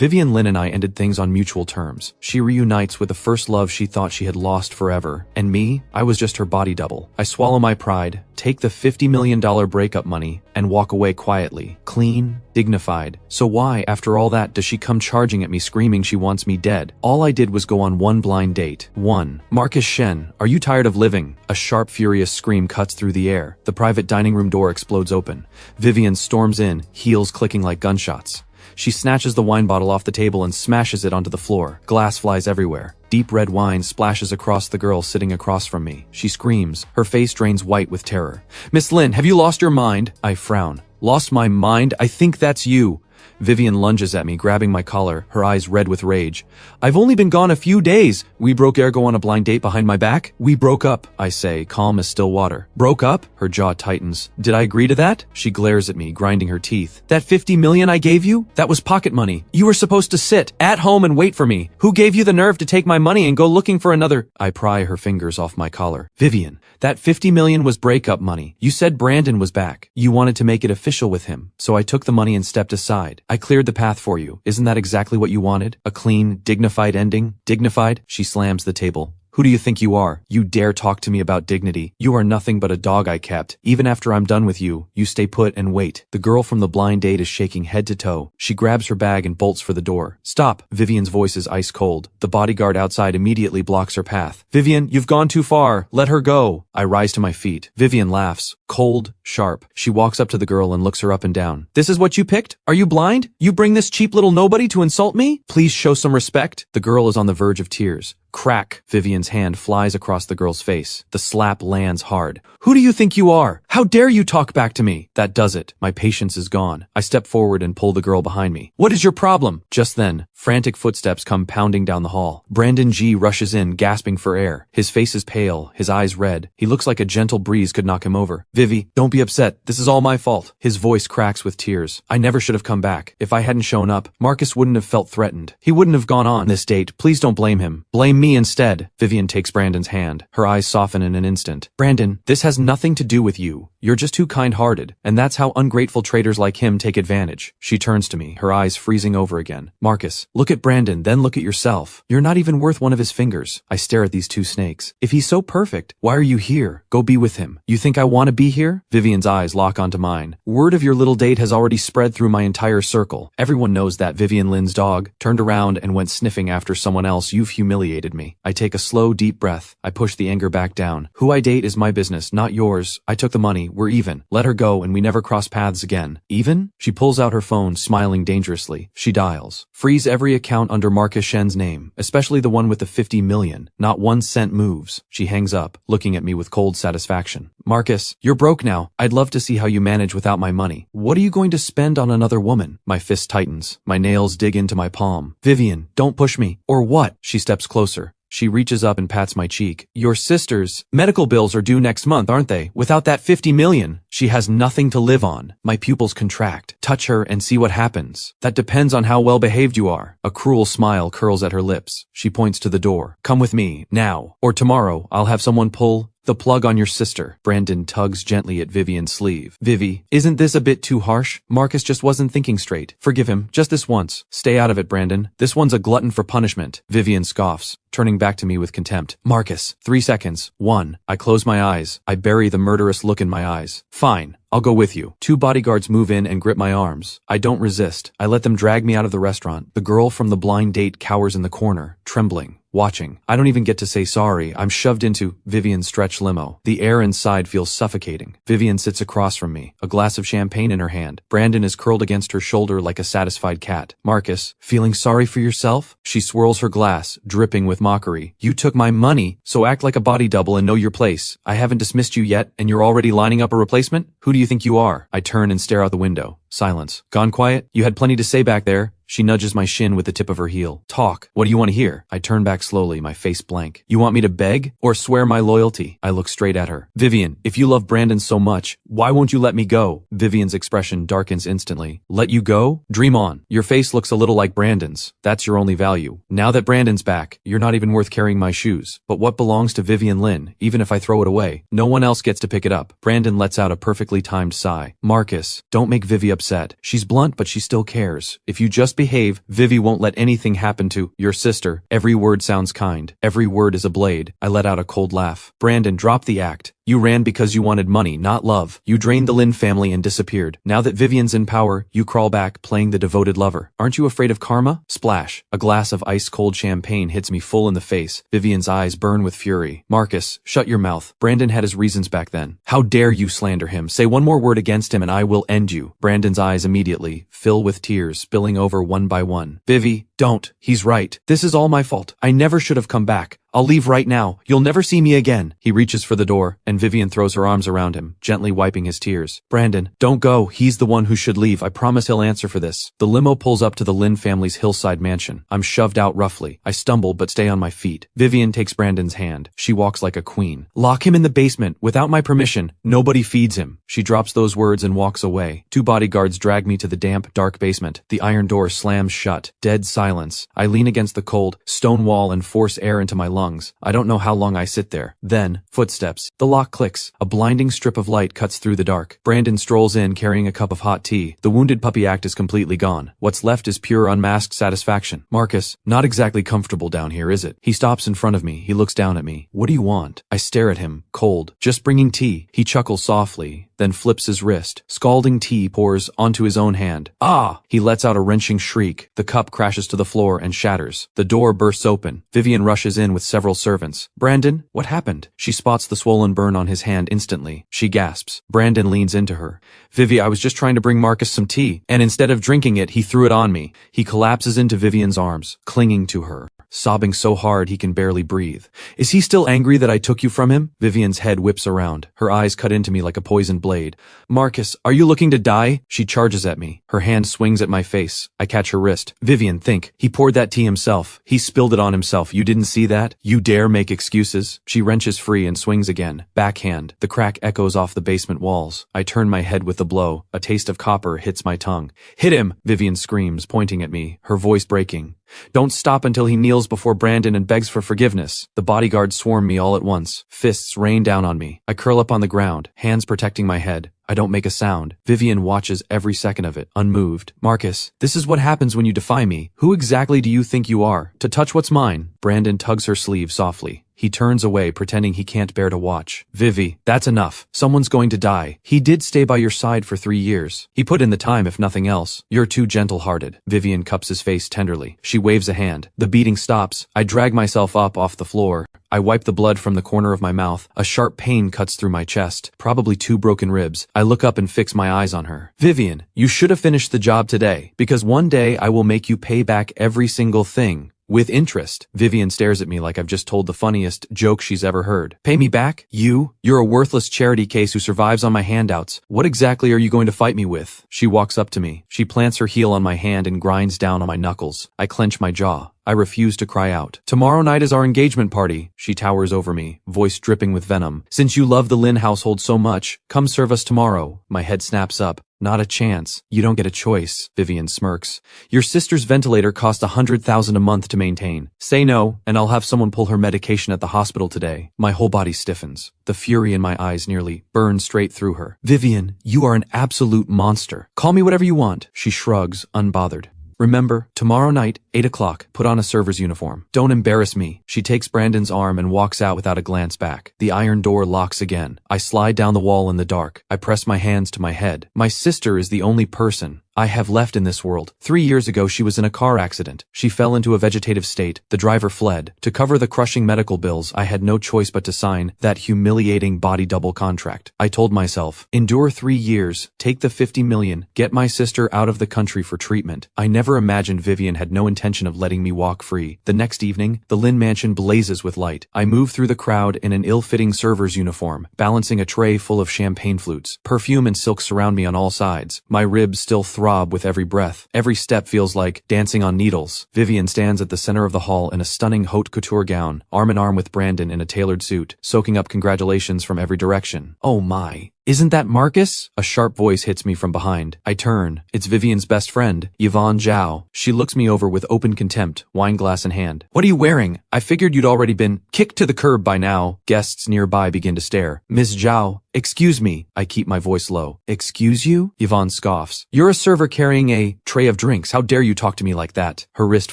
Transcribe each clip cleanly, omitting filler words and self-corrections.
Vivian Lynn and I ended things on mutual terms. She reunites with the first love she thought she had lost forever. And me, I was just her body double. I swallow my pride, take the $50 million breakup money, and walk away quietly, clean, dignified. So why, after all that, does she come charging at me screaming she wants me dead? All I did was go on one blind date. 1. Marcus Shen, are you tired of living? A sharp, furious scream cuts through the air. The private dining room door explodes open. Vivian storms in, heels clicking like gunshots. She snatches the wine bottle off the table and smashes it onto the floor. Glass flies everywhere. Deep red wine splashes across the girl sitting across from me. She screams. Her face drains white with terror. Miss Lynn, have you lost your mind? I frown. Lost my mind? I think that's you. Vivian lunges at me, grabbing my collar, her eyes red with rage. I've only been gone a few days. We broke Ergo on a blind date behind my back? We broke up, I say, calm as still water. Broke up? Her jaw tightens. Did I agree to that? She glares at me, grinding her teeth. That $50 million I gave you? That was pocket money. You were supposed to sit at home and wait for me. Who gave you the nerve to take my money and go looking for another? I pry her fingers off my collar. Vivian, that $50 million was breakup money. You said Brandon was back. You wanted to make it official with him. So I took the money and stepped aside. I cleared the path for you. Isn't that exactly what you wanted? A clean, dignified ending? Dignified? She slams the table. Who do you think you are? You dare talk to me about dignity? You are nothing but a dog I kept. Even after I'm done with you, you stay put and wait. The girl from the blind date is shaking head to toe. She grabs her bag and bolts for the door. Stop! Vivian's voice is ice cold. The bodyguard outside immediately blocks her path. Vivian, you've gone too far. Let her go. I rise to my feet. Vivian laughs. Cold, sharp. She walks up to the girl and looks her up and down. This is what you picked? Are you blind? You bring this cheap little nobody to insult me? Please show some respect. The girl is on the verge of tears. Crack! Vivian's hand flies across the girl's face. The slap lands hard. Who do you think you are? How dare you talk back to me? That does it. My patience is gone. I step forward and pull the girl behind me. What is your problem? Just then, frantic footsteps come pounding down the hall. Brandon G rushes in, gasping for air. His face is pale, his eyes red. He looks like a gentle breeze could knock him over. Vivi, don't be upset. This is all my fault. His voice cracks with tears. I never should have come back. If I hadn't shown up, Marcus wouldn't have felt threatened. He wouldn't have gone on this date. Please don't blame him. Blame me instead. Vivian takes Brandon's hand. Her eyes soften in an instant. Brandon, this has nothing to do with you. You're just too kind-hearted, and that's how ungrateful traitors like him take advantage. She turns to me, her eyes freezing over again. Marcus, look at Brandon, then look at yourself. You're not even worth one of his fingers. I stare at these two snakes. If he's so perfect, why are you here? Go be with him. You think I want to be here? Vivian's eyes lock onto mine. Word of your little date has already spread through my entire circle. Everyone knows that Vivian Lynn's dog turned around and went sniffing after someone else. You've humiliated me. I take a slow, deep breath. I push the anger back down. Who I date is my business, not yours. I took the money. We're even. Let her go and we never cross paths again. Even? She pulls out her phone, smiling dangerously. She dials. Freeze every account under Marcus Shen's name, especially the one with the $50 million. Not 1 cent moves. She hangs up, looking at me with cold satisfaction. Marcus, you're broke now. I'd love to see how you manage without my money. What are you going to spend on another woman? My fist tightens. My nails dig into my palm. Vivian, don't push me. Or what? She steps closer. She reaches up and pats my cheek. Your sister's medical bills are due next month, aren't they? Without that $50 million, she has nothing to live on. My pupils contract. Touch her and see what happens. That depends on how well behaved you are. A cruel smile curls at her lips. She points to the door. Come with me, now. Or tomorrow, I'll have someone pull the plug on your sister. Brandon tugs gently at Vivian's sleeve. Vivi, isn't this a bit too harsh? Marcus just wasn't thinking straight. Forgive him, just this once. Stay out of it, Brandon. This one's a glutton for punishment. Vivian scoffs, turning back to me with contempt. Marcus, 3 seconds. 1. I close my eyes. I bury the murderous look in my eyes. Fine. I'll go with you. 2 bodyguards move in and grip my arms. I don't resist. I let them drag me out of the restaurant. The girl from the blind date cowers in the corner, trembling, watching. I don't even get to say sorry. I'm shoved into Vivian's stretch limo. The air inside feels suffocating. Vivian sits across from me, a glass of champagne in her hand. Brandon is curled against her shoulder like a satisfied cat. Marcus, feeling sorry for yourself? She swirls her glass, dripping with mockery. You took my money, so act like a body double and know your place. I haven't dismissed you yet, and you're already lining up a replacement? Who do you think you are? I turn and stare out the window. Silence. Gone quiet? You had plenty to say back there. She nudges my shin with the tip of her heel. Talk. What do you want to hear? I turn back slowly, my face blank. You want me to beg or swear my loyalty? I look straight at her. Vivian, if you love Brandon so much, why won't you let me go? Vivian's expression darkens instantly. Let you go? Dream on. Your face looks a little like Brandon's. That's your only value. Now that Brandon's back, you're not even worth carrying my shoes. But what belongs to Vivian Lynn, even if I throw it away, no one else gets to pick it up. Brandon lets out a perfectly timed sigh. Marcus, don't make Vivi upset. upset. She's blunt, but she still cares. If you just behave, Vivi won't let anything happen to your sister. Every word sounds kind. Every word is a blade. I let out a cold laugh. Brandon, drop the act. You ran because you wanted money, not love. You drained the Lynn family and disappeared. Now that Vivian's in power, you crawl back, playing the devoted lover. Aren't you afraid of karma? Splash. A glass of ice-cold champagne hits me full in the face. Vivian's eyes burn with fury. Marcus, shut your mouth. Brandon had his reasons back then. How dare you slander him? Say one more word against him and I will end you. Brandon's eyes immediately fill with tears, spilling over one by one. Vivi, don't. He's right. This is all my fault. I never should have come back. I'll leave right now. You'll never see me again. He reaches for the door, and Vivian throws her arms around him, gently wiping his tears. Brandon, don't go. He's the one who should leave. I promise he'll answer for this. The limo pulls up to the Lynn family's hillside mansion. I'm shoved out roughly. I stumble but stay on my feet. Vivian takes Brandon's hand. She walks like a queen. Lock him in the basement. Without my permission. Nobody feeds him. She drops those words and walks away. 2 bodyguards drag me to the damp, dark basement. The iron door slams shut. Dead silence. I lean against the cold stone wall and force air into my lungs. I don't know how long I sit there. Then, footsteps. The lock clicks. A blinding strip of light cuts through the dark. Brandon strolls in carrying a cup of hot tea. The wounded puppy act is completely gone. What's left is pure unmasked satisfaction. Marcus, not exactly comfortable down here, is it? He stops in front of me. He looks down at me. What do you want? I stare at him, cold. Just bringing tea. He chuckles softly, then flips his wrist. Scalding tea pours onto his own hand. Ah! He lets out a wrenching shriek. The cup crashes to the floor and shatters. The door bursts open. Vivian rushes in with several servants. Brandon, what happened? She spots the swollen burn on his hand instantly. She gasps. Brandon leans into her. Vivi, I was just trying to bring Marcus some tea, and instead of drinking it, he threw it on me. He collapses into Vivian's arms, clinging to her, sobbing so hard he can barely breathe. Is he still angry that I took you from him? Vivian's head whips around. Her eyes cut into me like a poisoned blade. Marcus, are you looking to die? She charges at me. Her hand swings at my face. I catch her wrist. Vivian, think. He poured that tea himself. He spilled it on himself. You didn't see that? You dare make excuses? She wrenches free and swings again. Backhand. The crack echoes off the basement walls. I turn my head with the blow. A taste of copper hits my tongue. Hit him! Vivian screams, pointing at me, her voice breaking. Don't stop until he kneels before Brandon and begs for forgiveness. The bodyguards swarm me all at once. Fists rain down on me. I curl up on the ground, hands protecting my head. I don't make a sound. Vivian watches every second of it, unmoved. Marcus, this is what happens when you defy me. Who exactly do you think you are? To touch what's mine? Brandon tugs her sleeve softly. He turns away, pretending he can't bear to watch. Vivi, that's enough. Someone's going to die. He did stay by your side for 3 years. He put in the time, if nothing else. You're too gentle-hearted. Vivian cups his face tenderly. She waves a hand. The beating stops. I drag myself up off the floor. I wipe the blood from the corner of my mouth. A sharp pain cuts through my chest. Probably 2 broken ribs. I look up and fix my eyes on her. Vivian, you should have finished the job today, because one day I will make you pay back every single thing. With interest. Vivian stares at me like I've just told the funniest joke she's ever heard. Pay me back? You? You're a worthless charity case who survives on my handouts. What exactly are you going to fight me with? She walks up to me. She plants her heel on my hand and grinds down on my knuckles. I clench my jaw. I refuse to cry out. Tomorrow night is our engagement party. She towers over me, voice dripping with venom. Since you love the Lynn household so much, come serve us tomorrow. My head snaps up. Not a chance. You don't get a choice. Vivian smirks. Your sister's ventilator cost $100,000 a month to maintain. Say no, and I'll have someone pull her medication at the hospital today. My whole body stiffens. The fury in my eyes nearly burns straight through her. Vivian, you are an absolute monster. Call me whatever you want. She shrugs, unbothered. Remember, tomorrow night, 8 o'clock, put on a server's uniform. Don't embarrass me. She takes Brandon's arm and walks out without a glance back. The iron door locks again. I slide down the wall in the dark. I press my hands to my head. My sister is the only person I have left in this world. 3 years ago, she was in a car accident. She fell into a vegetative state. The driver fled. To cover the crushing medical bills, I had no choice but to sign that humiliating body double contract. I told myself, endure 3 years, take the $50 million, get my sister out of the country for treatment. I never imagined Vivian had no intention of letting me walk free. The next evening, the Lynn mansion blazes with light. I move through the crowd in an ill-fitting server's uniform, balancing a tray full of champagne flutes. Perfume and silk surround me on all sides. My ribs still throb with every breath. Every step feels like dancing on needles. Vivian stands at the center of the hall in a stunning haute couture gown, arm in arm with Brandon in a tailored suit, soaking up congratulations from every direction. Oh my. Isn't that Marcus? A sharp voice hits me from behind. I turn. It's Vivian's best friend, Yvonne Zhao. She looks me over with open contempt, wine glass in hand. What are you wearing? I figured you'd already been kicked to the curb by now. Guests nearby begin to stare. Miss Zhao, excuse me. I keep my voice low. Excuse you? Yvonne scoffs. You're a server carrying a tray of drinks. How dare you talk to me like that? Her wrist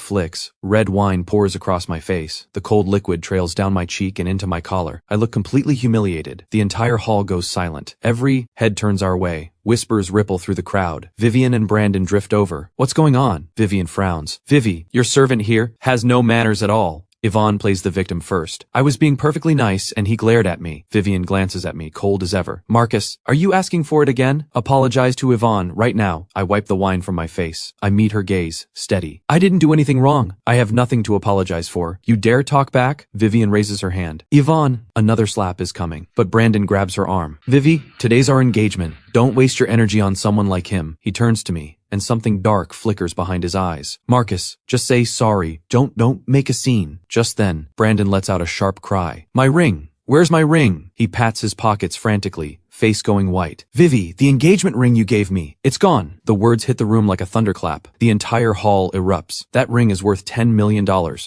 flicks. Red wine pours across my face. The cold liquid trails down my cheek and into my collar. I look completely humiliated. The entire hall goes silent. Every head turns our way. Whispers ripple through the crowd. Vivian and Brandon drift over. What's going on? Vivian frowns. Vivi, your servant here has no manners at all. Yvonne plays the victim first. I was being perfectly nice and he glared at me. Vivian glances at me, cold as ever. Marcus, are you asking for it again? Apologize to Yvonne right now. I wipe the wine from my face. I meet her gaze, steady. I didn't do anything wrong. I have nothing to apologize for. You dare talk back? Vivian raises her hand. Yvonne, another slap is coming, but Brandon grabs her arm. Vivi, today's our engagement. Don't waste your energy on someone like him. He turns to me, and something dark flickers behind his eyes. Marcus, just say sorry. Don't make a scene. Just then, Brandon lets out a sharp cry. My ring! Where's my ring? He pats his pockets frantically, face going white. Vivi, the engagement ring you gave me. It's gone. The words hit the room like a thunderclap. The entire hall erupts. That ring is worth $10 million,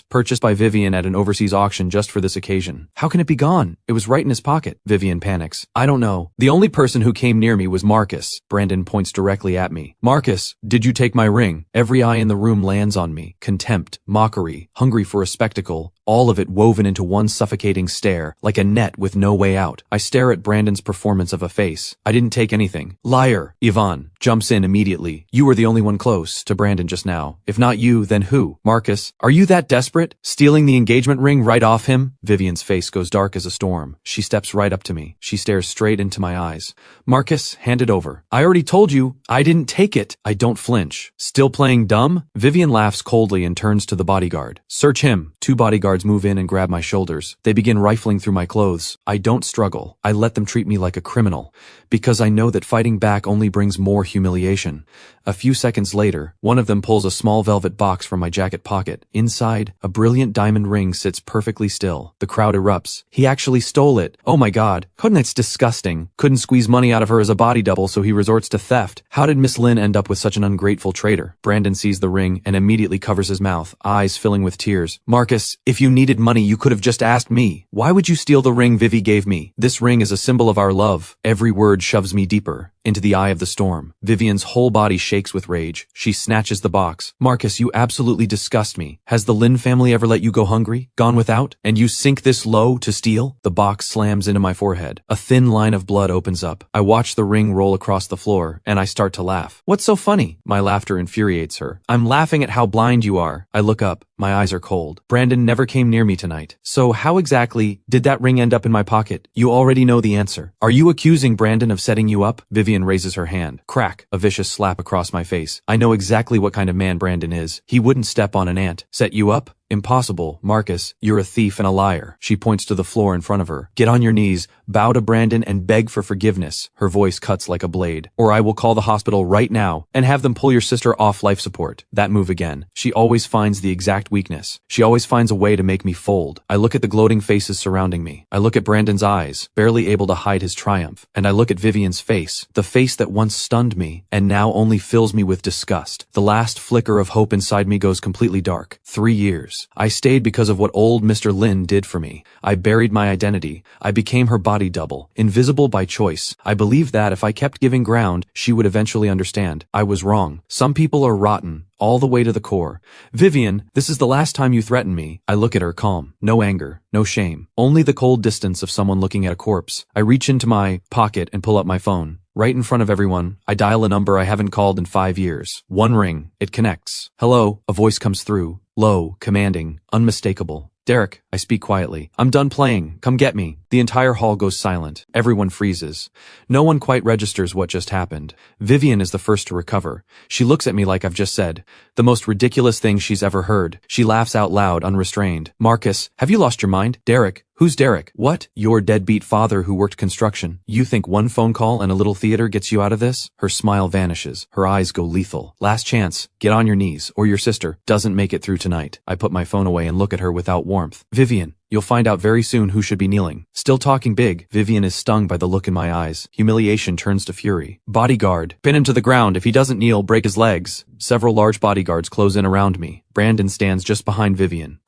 purchased by Vivian at an overseas auction just for this occasion. How can it be gone? It was right in his pocket. Vivian panics. I don't know. The only person who came near me was Marcus. Brandon points directly at me. Marcus, did you take my ring? Every eye in the room lands on me. Contempt, mockery, hungry for a spectacle. All of it woven into one suffocating stare, like a net with no way out. I stare at Brandon's performance of a face. I didn't take anything. Liar! Yvonne jumps in immediately. You were the only one close to Brandon just now. If not you, then who? Marcus, are you that desperate? Stealing the engagement ring right off him? Vivian's face goes dark as a storm. She steps right up to me. She stares straight into my eyes. Marcus, hand it over. I already told you, I didn't take it. I don't flinch. Still playing dumb? Vivian laughs coldly and turns to the bodyguard. Search him. Two bodyguards move in and grab my shoulders. They begin rifling through my clothes. I don't struggle. I let them treat me like a criminal, because I know that fighting back only brings more humiliation. A few seconds later, one of them pulls a small velvet box from my jacket pocket. Inside, a brilliant diamond ring sits perfectly still. The crowd erupts. He actually stole it. Oh my god. That's disgusting. Couldn't squeeze money out of her as a body double, so he resorts to theft. How did Miss Lin end up with such an ungrateful traitor? Brandon sees the ring and immediately covers his mouth, eyes filling with tears. Marcus, if you needed money, you could have just asked me. Why would you steal the ring Vivi gave me? This ring is a symbol of our love. Every word shoves me deeper into the eye of the storm. Vivian's whole body shakes with rage. She snatches the box. Marcus, you absolutely disgust me. Has the Lin family ever let you go hungry? Gone without? And you sink this low to steal? The box slams into my forehead. A thin line of blood opens up. I watch the ring roll across the floor, and I start to laugh. What's so funny? My laughter infuriates her. I'm laughing at how blind you are. I look up. My eyes are cold. Brandon never came near me tonight. So how exactly did that ring end up in my pocket? You already know the answer. Are you accusing Brandon of setting you up? Vivian raises her hand. Crack. A vicious slap across my face. I know exactly what kind of man Brandon is. He wouldn't step on an ant. Set you up? Impossible. Marcus, you're a thief and a liar. She points to the floor in front of her. Get on your knees, bow to Brandon, and beg for forgiveness. Her voice cuts like a blade. Or I will call the hospital right now and have them pull your sister off life support. That move again. She always finds the exact weakness. She always finds a way to make me fold. I look at the gloating faces surrounding me. I look at Brandon's eyes, barely able to hide his triumph. And I look at Vivian's face, the face that once stunned me and now only fills me with disgust. The last flicker of hope inside me goes completely dark. 3 years. I stayed because of what old Mr. Lin did for me. I buried my identity. I became her body double, invisible by choice. I believed that if I kept giving ground, she would eventually understand. I was wrong. Some people are rotten, all the way to the core. Vivian, this is the last time you threaten me. I look at her calm. No anger, no shame. Only the cold distance of someone looking at a corpse. I reach into my pocket and pull up my phone. Right in front of everyone, I dial a number I haven't called in 5 years. One ring. It connects. Hello. A voice comes through. Low, commanding, unmistakable. Derek, I speak quietly. I'm done playing. Come get me. The entire hall goes silent. Everyone freezes. No one quite registers what just happened. Vivian is the first to recover. She looks at me like I've just said the most ridiculous thing she's ever heard. She laughs out loud, unrestrained. Marcus, have you lost your mind? Derek. Who's Derek? What? Your deadbeat father who worked construction. You think one phone call and a little theater gets you out of this? Her smile vanishes. Her eyes go lethal. Last chance. Get on your knees, or your sister doesn't make it through tonight. I put my phone away doorway and look at her without warmth. Vivian, you'll find out very soon who should be kneeling. Still talking big, Vivian is stung by the look in my eyes. Humiliation turns to fury. Bodyguard, pin him to the ground. If he doesn't kneel, break his legs. Several large bodyguards close in around me. Brandon stands just behind Vivian.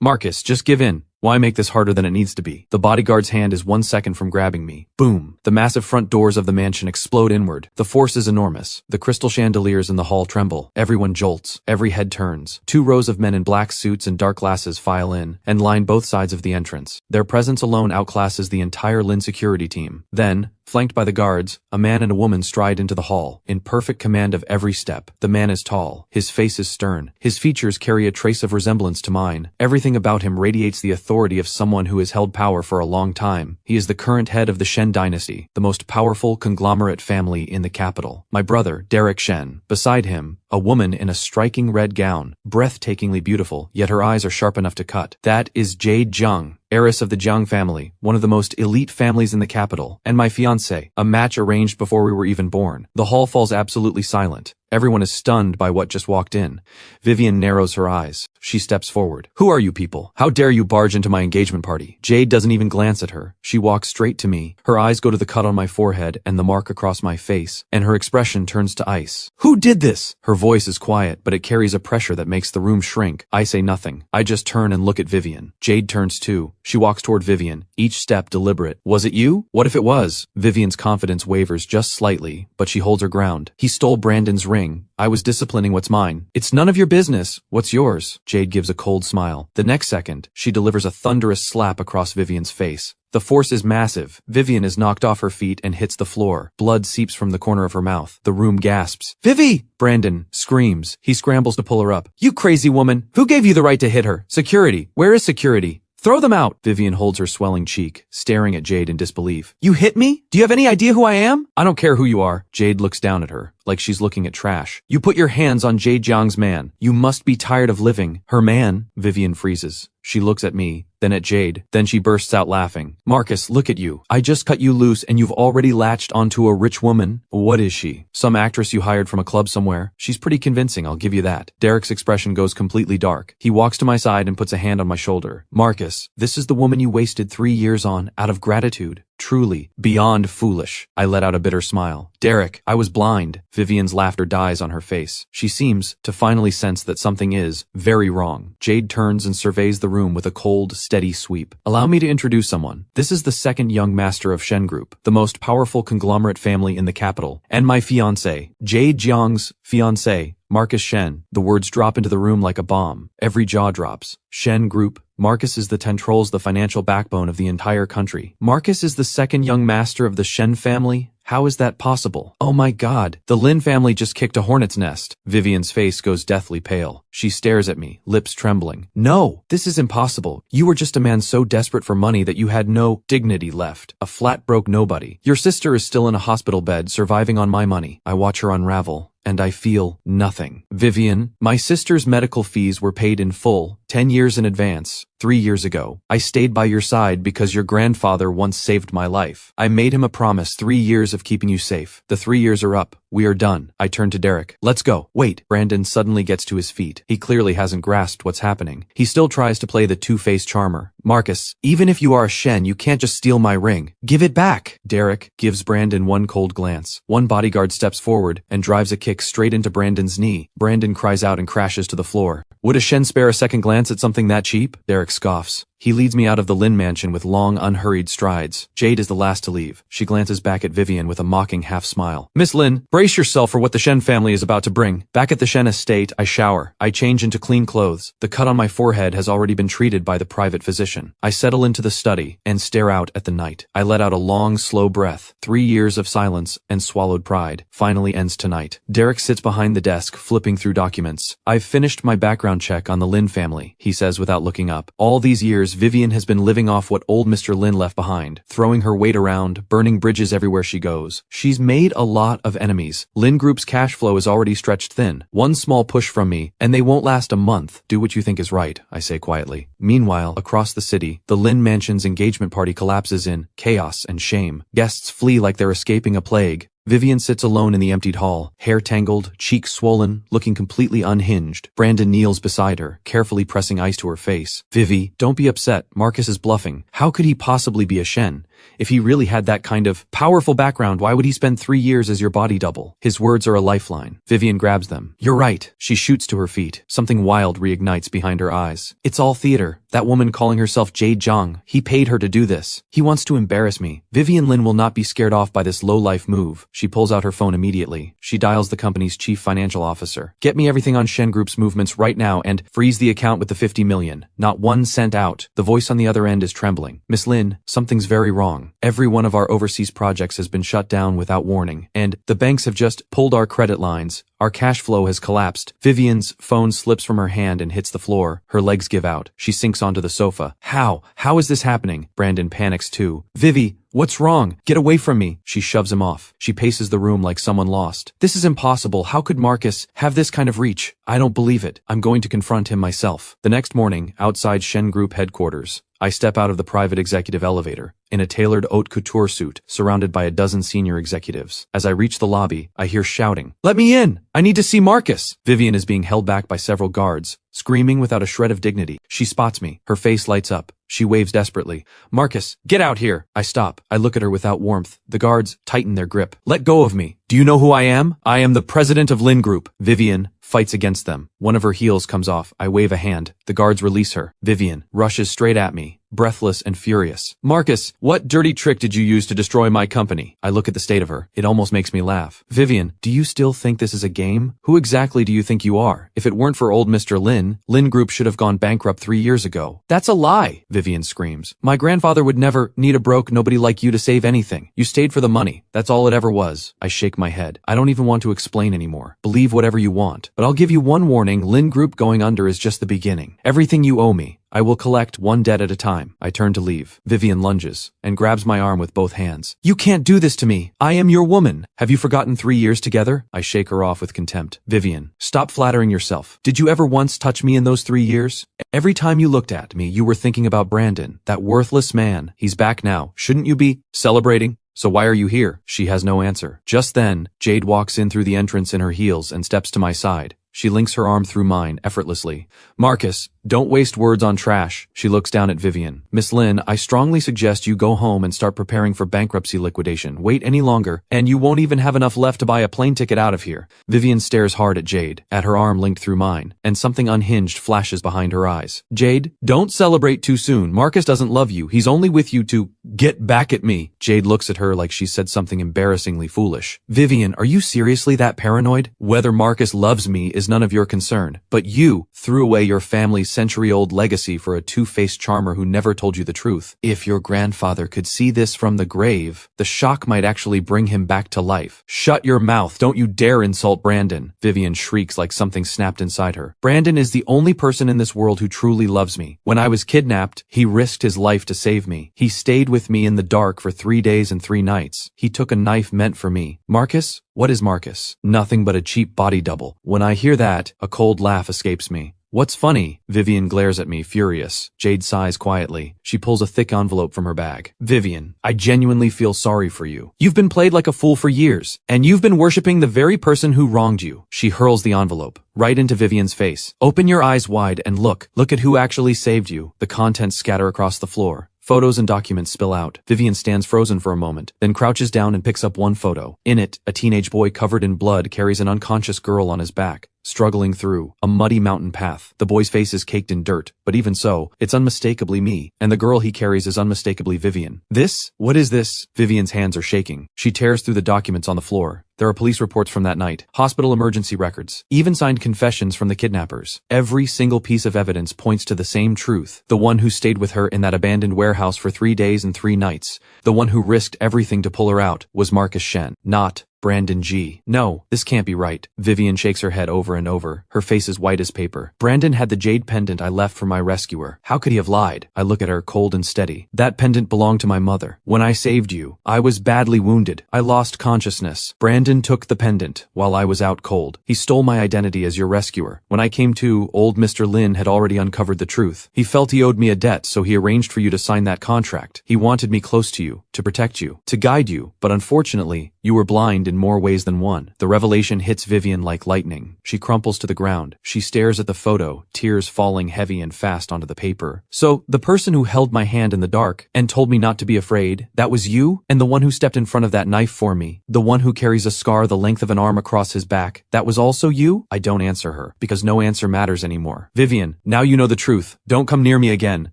Marcus, just give in. Why make this harder than it needs to be? The bodyguard's hand is 1 second from grabbing me. Boom! The massive front doors of the mansion explode inward. The force is enormous. The crystal chandeliers in the hall tremble. Everyone jolts. Every head turns. 2 rows of men in black suits and dark glasses file in and line both sides of the entrance. Their presence alone outclasses the entire Lynn security team. Then, flanked by the guards, a man and a woman stride into the hall, in perfect command of every step. The man is tall. His face is stern. His features carry a trace of resemblance to mine. Everything about him radiates the authority of someone who has held power for a long time. He is the current head of the Shen dynasty, the most powerful conglomerate family in the capital. My brother, Derek Shen. Beside him, a woman in a striking red gown, breathtakingly beautiful, yet her eyes are sharp enough to cut. That is Jade Jiang, heiress of the Jiang family, one of the most elite families in the capital, and my fiancé, a match arranged before we were even born. The hall falls absolutely silent. Everyone is stunned by what just walked in. Vivian narrows her eyes. She steps forward. Who are you people? How dare you barge into my engagement party? Jade doesn't even glance at her. She walks straight to me. Her eyes go to the cut on my forehead and the mark across my face, and her expression turns to ice. Who did this? Her voice is quiet, but it carries a pressure that makes the room shrink. I say nothing. I just turn and look at Vivian. Jade turns too. She walks toward Vivian, each step deliberate. Was it you? What if it was? Vivian's confidence wavers just slightly, but she holds her ground. He stole Brandon's ring. I was disciplining what's mine. It's none of your business. What's yours? Jade gives a cold smile. The next second, she delivers a thunderous slap across Vivian's face. The force is massive. Vivian is knocked off her feet and hits the floor. Blood seeps from the corner of her mouth. The room gasps. Vivi! Brandon screams. He scrambles to pull her up. You crazy woman! Who gave you the right to hit her? Security! Where is security? Throw them out! Vivian holds her swelling cheek, staring at Jade in disbelief. You hit me? Do you have any idea who I am? I don't care who you are. Jade looks down at her, like she's looking at trash. You put your hands on Jade Jiang's man. You must be tired of living. Her man? Vivian freezes. She looks at me, then at Jade, then she bursts out laughing. Marcus, look at you. I just cut you loose and you've already latched onto a rich woman. What is she? Some actress you hired from a club somewhere? She's pretty convincing, I'll give you that. Derek's expression goes completely dark. He walks to my side and puts a hand on my shoulder. Marcus, this is the woman you wasted 3 years on out of gratitude. Truly, beyond foolish. I let out a bitter smile. Derek, I was blind. Vivian's laughter dies on her face. She seems to finally sense that something is very wrong. Jade turns and surveys the room with a cold, steady sweep. Allow me to introduce someone. This is the second young master of Shen Group, the most powerful conglomerate family in the capital, and my fiancé, Jade Jiang's fiancé, Marcus Shen. The words drop into the room like a bomb. Every jaw drops. Shen Group. Marcus is the Tentrol's the financial backbone of the entire country. Marcus is the second young master of the Shen family? How is that possible? Oh my god, the Lin family just kicked a hornet's nest. Vivian's face goes deathly pale. She stares at me, lips trembling. No, this is impossible. You were just a man so desperate for money that you had no dignity left. A flat broke nobody. Your sister is still in a hospital bed, surviving on my money. I watch her unravel, and I feel nothing. Vivian, my sister's medical fees were paid in full, 10 years in advance. 3 years ago, I stayed by your side because your grandfather once saved my life. I made him a promise, 3 years of keeping you safe. The 3 years are up. We are done. I turn to Derek. Let's go. Wait. Brandon suddenly gets to his feet. He clearly hasn't grasped what's happening. He still tries to play the two-faced charmer. Marcus, even if you are a Shen, you can't just steal my ring. Give it back. Derek gives Brandon one cold glance. One bodyguard steps forward and drives a kick straight into Brandon's knee. Brandon cries out and crashes to the floor. Would a Shen spare a second glance at something that cheap? Derek scoffs. He leads me out of the Lin mansion with long, unhurried strides. Jade is the last to leave. She glances back at Vivian with a mocking half-smile. Miss Lin, brace yourself for what the Shen family is about to bring. Back at the Shen estate, I shower. I change into clean clothes. The cut on my forehead has already been treated by the private physician. I settle into the study and stare out at the night. I let out a long, slow breath. 3 years of silence and swallowed pride finally ends tonight. Derek sits behind the desk, flipping through documents. I've finished my background check on the Lin family, he says without looking up. All these years, Vivian has been living off what old Mr. Lin left behind, throwing her weight around, burning bridges everywhere she goes. She's made a lot of enemies. Lin Group's cash flow is already stretched thin. One small push from me, and they won't last a month. Do what you think is right, I say quietly. Meanwhile, across the city, the Lin mansion's engagement party collapses in chaos and shame. Guests flee like they're escaping a plague. Vivian sits alone in the emptied hall, hair tangled, cheeks swollen, looking completely unhinged. Brandon kneels beside her, carefully pressing ice to her face. Vivi, don't be upset. Marcus is bluffing. How could he possibly be a Shen? If he really had that kind of powerful background, why would he spend 3 years as your body double? His words are a lifeline. Vivian grabs them. You're right. She shoots to her feet. Something wild reignites behind her eyes. It's all theater. That woman calling herself Jade Zhang. He paid her to do this. He wants to embarrass me. Vivian Lin will not be scared off by this low-life move. She pulls out her phone immediately. She dials the company's chief financial officer. Get me everything on Shen Group's movements right now and freeze the account with the 50 million. Not 1 cent out. The voice on the other end is trembling. Miss Lin, something's very wrong. Every one of our overseas projects has been shut down without warning, and the banks have just pulled our credit lines. Our cash flow has collapsed. Vivian's phone slips from her hand and hits the floor. Her legs give out. She sinks onto the sofa. How? How is this happening? Brandon panics too. Vivi, what's wrong? Get away from me. She shoves him off. She paces the room like someone lost. This is impossible. How could Marcus have this kind of reach? I don't believe it. I'm going to confront him myself. The next morning, outside Shen Group headquarters, I step out of the private executive elevator, in a tailored haute couture suit, surrounded by a dozen senior executives. As I reach the lobby, I hear shouting. Let me in! I need to see Marcus! Vivian is being held back by several guards, screaming without a shred of dignity. She spots me. Her face lights up. She waves desperately. Marcus, get out here! I stop. I look at her without warmth. The guards tighten their grip. Let go of me. Do you know who I am? I am the president of Lin Group. Vivian fights against them. One of her heels comes off. I wave a hand. The guards release her. Vivian rushes straight at me, breathless and furious. Marcus, what dirty trick did you use to destroy my company? I look at the state of her. It almost makes me laugh. Vivian, do you still think this is a game? Who exactly do you think you are? If it weren't for old Mr. Lin, Lin Group should have gone bankrupt 3 years ago. That's a lie, Vivian screams. My grandfather would never need a broke nobody like you to save anything. You stayed for the money. That's all it ever was. I shake my head. I don't even want to explain anymore. Believe whatever you want. But I'll give you one warning. Lin Group going under is just the beginning. Everything you owe me, I will collect one debt at a time. I turn to leave. Vivian lunges and grabs my arm with both hands. You can't do this to me. I am your woman. Have you forgotten 3 years together? I shake her off with contempt. Vivian, stop flattering yourself. Did you ever once touch me in those 3 years? Every time you looked at me, you were thinking about Brandon, that worthless man. He's back now. Shouldn't you be celebrating? So why are you here? She has no answer. Just then, Jade walks in through the entrance in her heels and steps to my side. She links her arm through mine effortlessly. Marcus, don't waste words on trash. She looks down at Vivian. Miss Lin, I strongly suggest you go home and start preparing for bankruptcy liquidation. Wait any longer, and you won't even have enough left to buy a plane ticket out of here. Vivian stares hard at Jade, at her arm linked through mine, and something unhinged flashes behind her eyes. Jade, don't celebrate too soon. Marcus doesn't love you. He's only with you to get back at me. Jade looks at her like she said something embarrassingly foolish. Vivian, are you seriously that paranoid? Whether Marcus loves me is none of your concern, but you threw away your family's century-old legacy for a two-faced charmer who never told you the truth. If your grandfather could see this from the grave, the shock might actually bring him back to life. Shut your mouth. Don't you dare insult Brandon. Vivian shrieks like something snapped inside her. Brandon is the only person in this world who truly loves me. When I was kidnapped, he risked his life to save me. He stayed with me in the dark for 3 days and 3 nights. He took a knife meant for me. Marcus? What is Marcus? Nothing but a cheap body double. When I hear that, a cold laugh escapes me. What's funny? Vivian glares at me, furious. Jade sighs quietly. She pulls a thick envelope from her bag. Vivian, I genuinely feel sorry for you. You've been played like a fool for years, and you've been worshipping the very person who wronged you. She hurls the envelope right into Vivian's face. Open your eyes wide and look. Look at who actually saved you. The contents scatter across the floor. Photos and documents spill out. Vivian stands frozen for a moment, then crouches down and picks up one photo. In it, a teenage boy covered in blood carries an unconscious girl on his back, struggling through a muddy mountain path. The boy's face is caked in dirt, but even so, it's unmistakably me, and the girl he carries is unmistakably Vivian. This? What is this? Vivian's hands are shaking. She tears through the documents on the floor. There are police reports from that night, hospital emergency records, even signed confessions from the kidnappers. Every single piece of evidence points to the same truth. The one who stayed with her in that abandoned warehouse for 3 days and 3 nights, the one who risked everything to pull her out, was Marcus Shen, not Brandon G. No, this can't be right. Vivian shakes her head over and over, her face is white as paper. Brandon had the jade pendant I left for my rescuer. How could he have lied? I look at her, cold and steady. That pendant belonged to my mother. When I saved you, I was badly wounded. I lost consciousness. Brandon took the pendant while I was out cold. He stole my identity as your rescuer. When I came to, old Mr. Lin had already uncovered the truth. He felt he owed me a debt, so he arranged for you to sign that contract. He wanted me close to you, to protect you, to guide you, but unfortunately, You were blind in more ways than one. The revelation hits Vivian like lightning. She crumples to the ground. She stares at the photo, tears falling heavy and fast onto the paper. So, the person who held my hand in the dark and told me not to be afraid, that was you? And the one who stepped in front of that knife for me? The one who carries a scar the length of an arm across his back, that was also you? I don't answer her, because no answer matters anymore. Vivian, now you know the truth. Don't come near me again.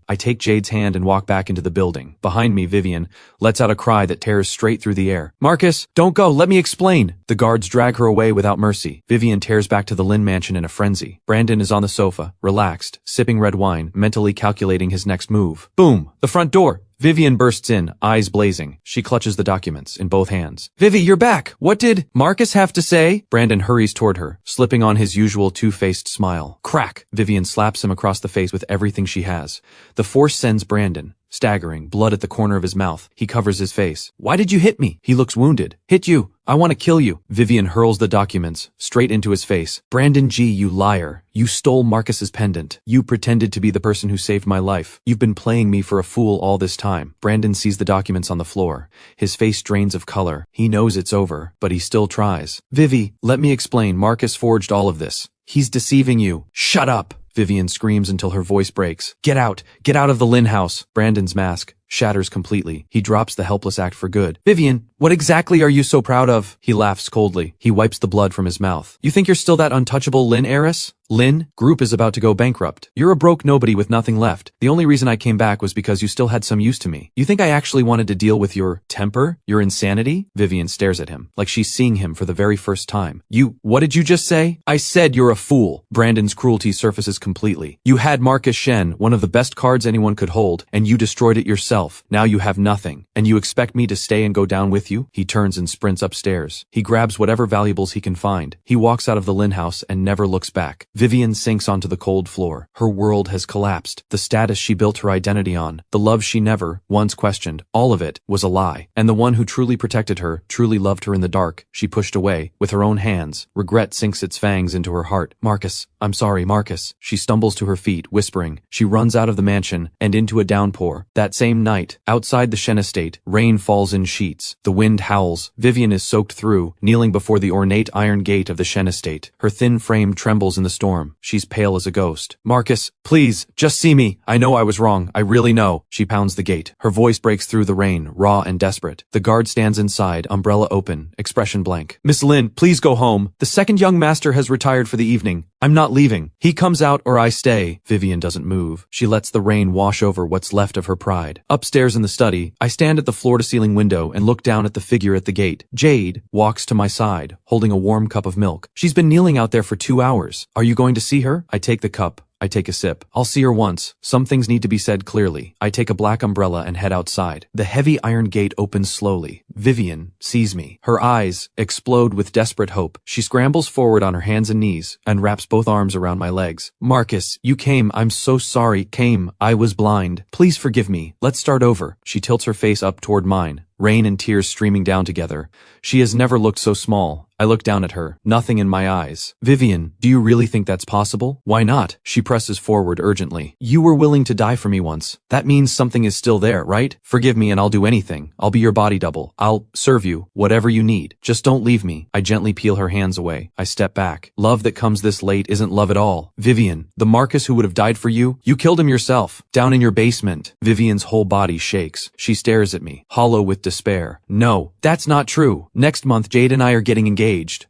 I take Jade's hand and walk back into the building. Behind me, Vivian lets out a cry that tears straight through the air. Marcus, don't go, let me explain. The guards drag her away without mercy. Vivian tears back to the Lynn mansion in a frenzy. Brandon is on the sofa, relaxed, sipping red wine, mentally calculating his next move. Boom! The front door! Vivian bursts in, eyes blazing. She clutches the documents in both hands. Vivi, you're back! What did Marcus have to say? Brandon hurries toward her, slipping on his usual two-faced smile. Crack! Vivian slaps him across the face with everything she has. The force sends Brandon staggering, blood at the corner of his mouth. He covers his face. Why did you hit me? He looks wounded. Hit you. I want to kill you. Vivian hurls the documents straight into his face. Brandon G., you liar. You stole Marcus's pendant. You pretended to be the person who saved my life. You've been playing me for a fool all this time. Brandon sees the documents on the floor. His face drains of color. He knows it's over, but he still tries. Vivi, let me explain. Marcus forged all of this. He's deceiving you. Shut up! Vivian screams until her voice breaks. Get out! Get out of the Lynn house! Brandon's mask shatters completely. He drops the helpless act for good. Vivian, what exactly are you so proud of? He laughs coldly. He wipes the blood from his mouth. You think you're still that untouchable Lynn heiress? Lynn, Group is about to go bankrupt. You're a broke nobody with nothing left. The only reason I came back was because you still had some use to me. You think I actually wanted to deal with your temper? Your insanity? Vivian stares at him, like she's seeing him for the very first time. What did you just say? I said you're a fool. Brandon's cruelty surfaces completely. You had Marcus Shen, one of the best cards anyone could hold, and you destroyed it yourself. Now you have nothing, and you expect me to stay and go down with you? He turns and sprints upstairs. He grabs whatever valuables he can find. He walks out of the Lynn house and never looks back. Vivian sinks onto the cold floor. Her world has collapsed. The status she built her identity on, the love she never once questioned, all of it was a lie. And the one who truly protected her, truly loved her in the dark, she pushed away with her own hands. Regret sinks its fangs into her heart. Marcus, I'm sorry, Marcus. She stumbles to her feet, whispering. She runs out of the mansion and into a downpour. That same night, outside the Shen estate, rain falls in sheets. The wind howls. Vivian is soaked through, kneeling before the ornate iron gate of the Shen estate. Her thin frame trembles in the storm. She's pale as a ghost. Marcus, please, just see me. I know I was wrong. I really know. She pounds the gate. Her voice breaks through the rain, raw and desperate. The guard stands inside, umbrella open, expression blank. Miss Lynn, please go home. The second young master has retired for the evening. I'm not leaving. He comes out or I stay. Vivian doesn't move. She lets the rain wash over what's left of her pride. Upstairs in the study, I stand at the floor-to-ceiling window and look down at the figure at the gate. Jade walks to my side, holding a warm cup of milk. She's been kneeling out there for 2 hours. Are you going to see her? I take the cup. I take a sip. I'll see her once. Some things need to be said clearly. I take a black umbrella and head outside. The heavy iron gate opens slowly. Vivian sees me. Her eyes explode with desperate hope. She scrambles forward on her hands and knees and wraps both arms around my legs. Marcus, you came. I'm so sorry. I was blind. Please forgive me. Let's start over. She tilts her face up toward mine. Rain and tears streaming down together. She has never looked so small. I look down at her, nothing in my eyes. Vivian, do you really think that's possible? Why not? She presses forward urgently. You were willing to die for me once. That means something is still there, right? Forgive me and I'll do anything. I'll be your body double. I'll serve you, whatever you need. Just don't leave me. I gently peel her hands away. I step back. Love that comes this late isn't love at all. Vivian, the Marcus who would have died for you, you killed him yourself, down in your basement. Vivian's whole body shakes. She stares at me, hollow with despair. No, that's not true. Next month Jade and I are getting engaged.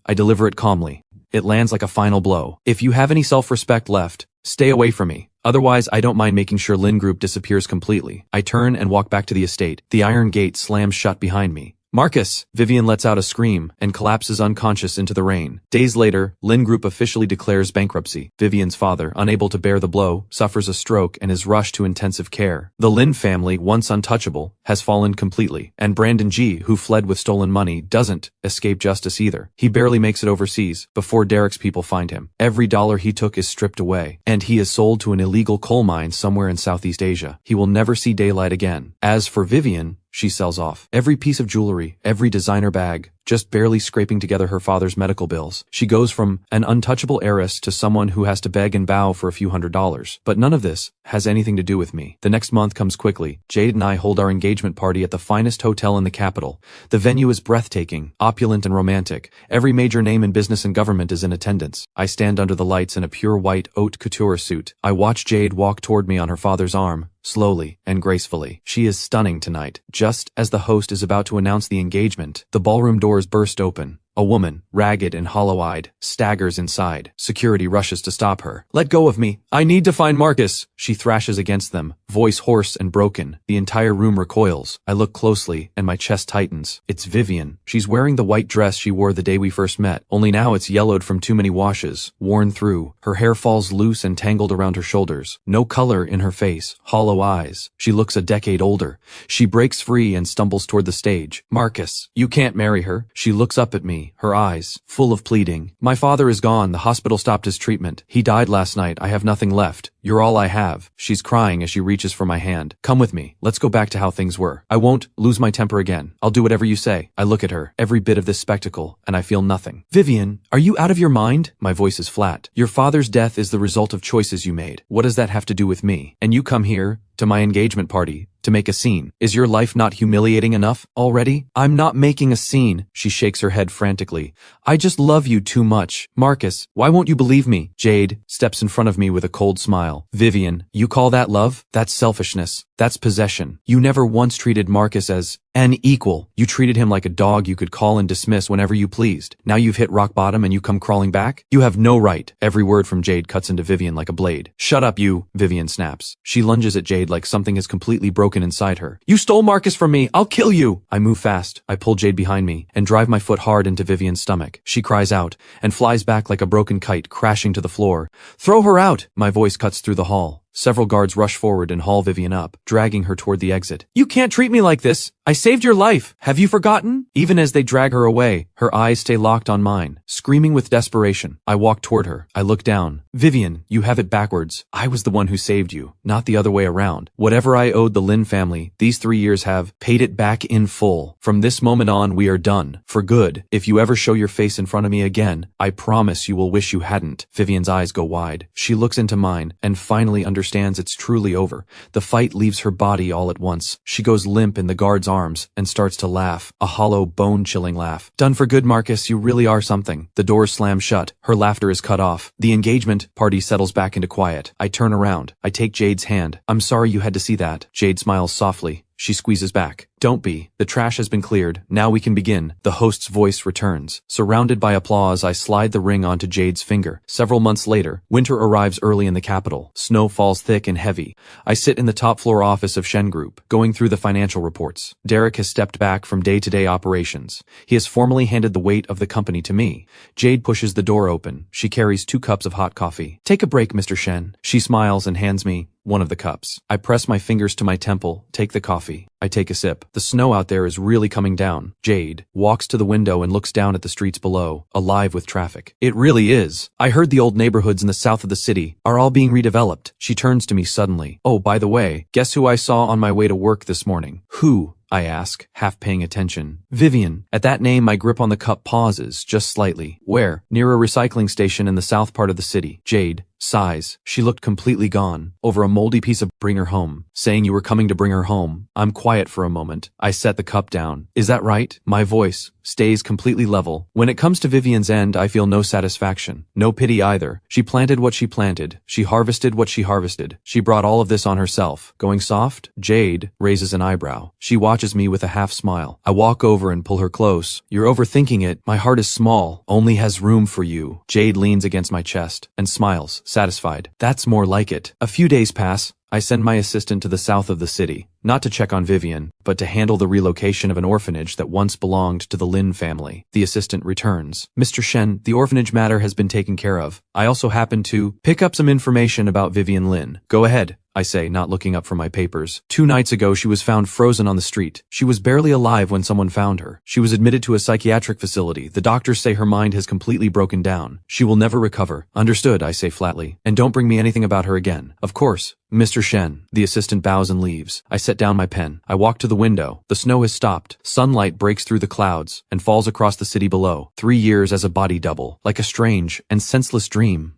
I deliver it calmly. It lands like a final blow. If you have any self-respect left, stay away from me. Otherwise, I don't mind making sure Lynn Group disappears completely. I turn and walk back to the estate. The iron gate slams shut behind me. Marcus! Vivian lets out a scream and collapses unconscious into the rain. Days later, Lynn Group officially declares bankruptcy. Vivian's father, unable to bear the blow, suffers a stroke and is rushed to intensive care. The Lynn family, once untouchable, has fallen completely. And Brandon G., who fled with stolen money, doesn't escape justice either. He barely makes it overseas before Derek's people find him. Every dollar he took is stripped away, and he is sold to an illegal coal mine somewhere in Southeast Asia. He will never see daylight again. As for Vivian, she sells off. Every piece of jewelry, every designer bag, just barely scraping together her father's medical bills. She goes from an untouchable heiress to someone who has to beg and bow for a few $100s. But none of this has anything to do with me. The next month comes quickly. Jade and I hold our engagement party at the finest hotel in the capital. The venue is breathtaking, opulent and romantic. Every major name in business and government is in attendance. I stand under the lights in a pure white haute couture suit. I watch Jade walk toward me on her father's arm, slowly and gracefully. She is stunning tonight. Just as the host is about to announce the engagement, the ballroom doors burst open. A woman, ragged and hollow-eyed, staggers inside. Security rushes to stop her. "Let go of me. I need to find Marcus." She thrashes against them, voice hoarse and broken. The entire room recoils. I look closely, and my chest tightens. It's Vivian. She's wearing the white dress she wore the day we first met, only now it's yellowed from too many washes, worn through. Her hair falls loose and tangled around her shoulders. No color in her face, hollow eyes. She looks a decade older. She breaks free and stumbles toward the stage. "Marcus, you can't marry her." She looks up at me, her eyes full of pleading. "My father is gone. The hospital stopped his treatment. He died last night. I have nothing left. You're all I have." She's crying as she reaches for my hand. "Come with me. Let's go back to how things were. I won't lose my temper again. I'll do whatever you say." I look at her, every bit of this spectacle, and I feel nothing. "Vivian, are you out of your mind?" My voice is flat. "Your father's death is the result of choices you made. What does that have to do with me? And you come here, to my engagement party, to make a scene. Is your life not humiliating enough already?" "I'm not making a scene." She shakes her head frantically. "I just love you too much. Marcus, why won't you believe me?" Jade steps in front of me with a cold smile. "Vivian, you call that love? That's selfishness. That's possession. You never once treated Marcus as an equal. You treated him like a dog you could call and dismiss whenever you pleased. Now you've hit rock bottom and you come crawling back? You have no right." Every word from Jade cuts into Vivian like a blade. "Shut up, you," Vivian snaps. She lunges at Jade like something has completely broken inside her. "You stole Marcus from me. I'll kill you." I move fast. I pull Jade behind me and drive my foot hard into Vivian's stomach. She cries out and flies back like a broken kite, crashing to the floor. "Throw her out!" My voice cuts through the hall. Several guards rush forward and haul Vivian up, dragging her toward the exit. "You can't treat me like this. I saved your life. Have you forgotten?" Even as they drag her away, her eyes stay locked on mine. Screaming with desperation, I walk toward her. I look down. "Vivian, you have it backwards. I was the one who saved you, not the other way around. Whatever I owed the Lin family, these 3 years have paid it back in full. From this moment on, we are done. For good. If you ever show your face in front of me again, I promise you will wish you hadn't." Vivian's eyes go wide. She looks into mine and finally understands it's truly over. The fight leaves her body all at once. She goes limp in the guard's arms and starts to laugh, a hollow, bone-chilling laugh. "Done for good, Marcus. You really are something." The doors slam shut. Her laughter is cut off. The engagement party settles back into quiet. I turn around. I take Jade's hand. "I'm sorry you had to see that." Jade smiles softly. She squeezes back. "Don't be. The trash has been cleared. Now we can begin." The host's voice returns. Surrounded by applause, I slide the ring onto Jade's finger. Several months later, winter arrives early in the capital. Snow falls thick and heavy. I sit in the top floor office of Shen Group, going through the financial reports. Derek has stepped back from day-to-day operations. He has formally handed the weight of the company to me. Jade pushes the door open. She carries 2 cups of hot coffee. "Take a break, Mr. Shen." She smiles and hands me one of the cups. I press my fingers to my temple, take the coffee. I take a sip. The snow out there is really coming down. Jade walks to the window and looks down at the streets below, alive with traffic. "It really is. I heard the old neighborhoods in the south of the city are all being redeveloped." She turns to me suddenly. "Oh, by the way, guess who I saw on my way to work this morning?" "Who?" I ask, half paying attention. "Vivian." At that name, my grip on the cup pauses, just slightly. "Where?" "Near a recycling station in the south part of the city." Jade sighs. She looked completely gone. "Over a moldy piece of bring her home." "Saying you were coming to bring her home." I'm quiet for a moment. I set the cup down. "Is that right?" My voice stays completely level. When it comes to Vivian's end, I feel no satisfaction. No pity either. She planted what she planted. She harvested what she harvested. She brought all of this on herself. Going soft? Jade raises an eyebrow. She watches me with a half smile. I walk over and pull her close. "You're overthinking it. My heart is small. Only has room for you." Jade leans against my chest and smiles, satisfied. "That's more like it." A few days pass. I send my assistant to the south of the city, not to check on Vivian, but to handle the relocation of an orphanage that once belonged to the Lin family. The assistant returns. "Mr. Shen, the orphanage matter has been taken care of. I also happen to pick up some information about Vivian Lin." "Go ahead." I say, not looking up from my papers. 2 nights ago she was found frozen on the street. She was barely alive when someone found her. She was admitted to a psychiatric facility. The doctors say her mind has completely broken down. She will never recover. Understood, I say flatly. And don't bring me anything about her again. Of course. Mr. Shen. The assistant bows and leaves. I set down my pen. I walk to the window. The snow has stopped. Sunlight breaks through the clouds and falls across the city below. 3 years as a body double. Like a strange and senseless dream.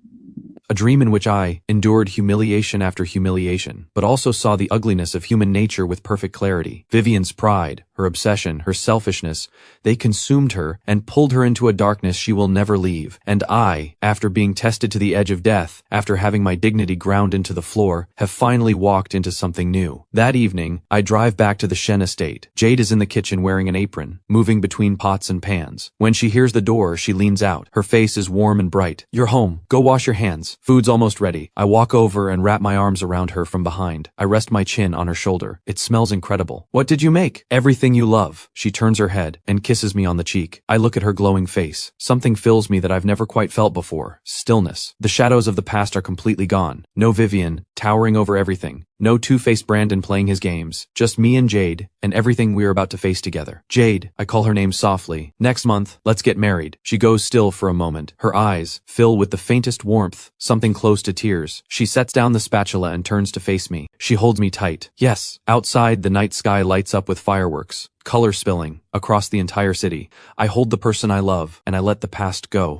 A dream in which I endured humiliation after humiliation, but also saw the ugliness of human nature with perfect clarity. Vivian's pride, her obsession, her selfishness, they consumed her and pulled her into a darkness she will never leave. And I, after being tested to the edge of death, after having my dignity ground into the floor, have finally walked into something new. That evening, I drive back to the Shen estate. Jade is in the kitchen wearing an apron, moving between pots and pans. When she hears the door, she leans out. Her face is warm and bright. "You're home. Go wash your hands. Food's almost ready." I walk over and wrap my arms around her from behind. I rest my chin on her shoulder. It smells incredible. "What did you make?" "Everything you love." She turns her head and kisses me on the cheek. I look at her glowing face. Something fills me that I've never quite felt before. Stillness. The shadows of the past are completely gone. No Vivian, towering over everything. No two-faced Brandon playing his games. Just me and Jade, and everything we're about to face together. "Jade," I call her name softly. "Next month, let's get married." She goes still for a moment. Her eyes fill with the faintest warmth, something close to tears. She sets down the spatula and turns to face me. She holds me tight. Yes. Outside, the night sky lights up with fireworks, color spilling across the entire city. I hold the person I love, and I let the past go.